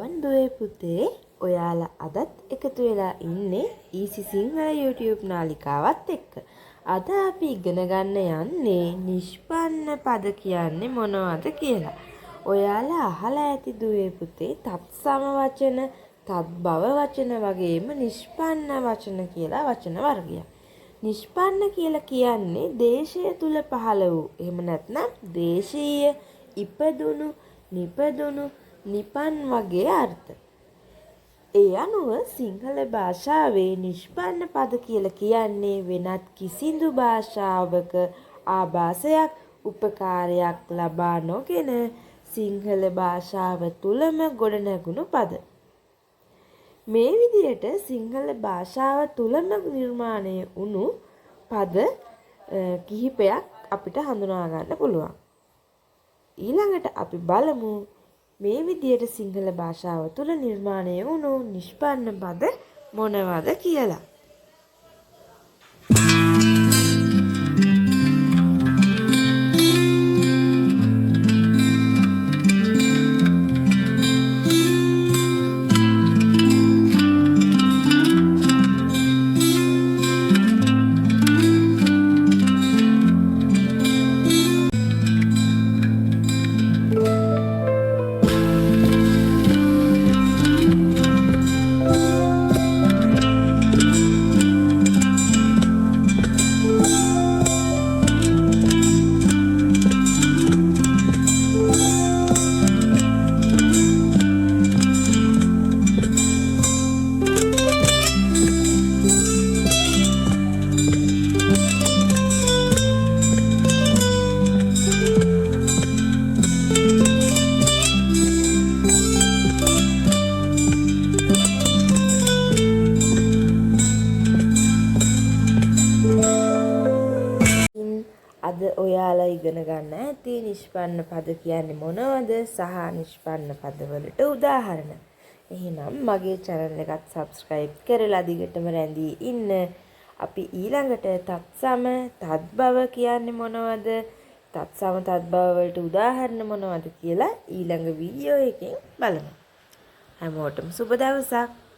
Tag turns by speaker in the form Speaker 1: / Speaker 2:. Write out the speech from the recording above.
Speaker 1: වන්දුවේ පුතේ ඔයාලා අදත් එකතු වෙලා ඉන්නේ ඊසි සිංහල YouTube නාලිකාවත් එක්ක. අද අපි ඉගෙන ගන්න යන්නේ නිෂ්පන්න පද කියන්නේ මොනවද කියලා. ඔයාලා අහලා ඇති දුවේ පුතේ තත්සම වචන, තත්බව වචන වගේම නිෂ්පන්න වචන කියලා වචන වර්ගයක්. නිෂ්පන්න කියලා කියන්නේ දේශය තුල පහළ වූ, එහෙම නැත්නම් දේශීය, ඉපදුණු, නිපදුණු, නිපන් වගේ අර්ථ. ඒ අනුව සිංහල භාෂාවේ නිෂ්පන්න පද කියලා කියන්නේ වෙනත් කිසිදු භාෂාවක ආభాසයක්, උපකාරයක් ලබා නොගෙන සිංහල භාෂාව තුලම ගොඩනැගුණු පද. මේ විදිහට සිංහල භාෂාව තුලම නිර්මාණය වුණු පද කිහිපයක් අපිට හඳුනා ගන්න පුළුවන්. ඊළඟට අපි බලමු මේ විදියට සිංහල භාෂාව තුළ නිර්මාණය වුණු නිෂ්පන්න පද මොනවද කියලා. අද ඔයාලා ඉගෙන ගන්න ඇති නිෂ්පන්න පද කියන්නේ මොනවද සහ නිෂ්පන්න පදවලට උදාහරණ. එහෙනම් මගේ channel එකත් subscribe කරලා දිගටම රැඳී ඉන්න. අපි ඊළඟට තත්සම තත්බව කියන්නේ මොනවද? තත්සම තත්බව වලට උදාහරණ මොනවද කියලා ඊළඟ වීඩියෝ එකෙන් බලමු. හැමෝටම සුබ දවසක්.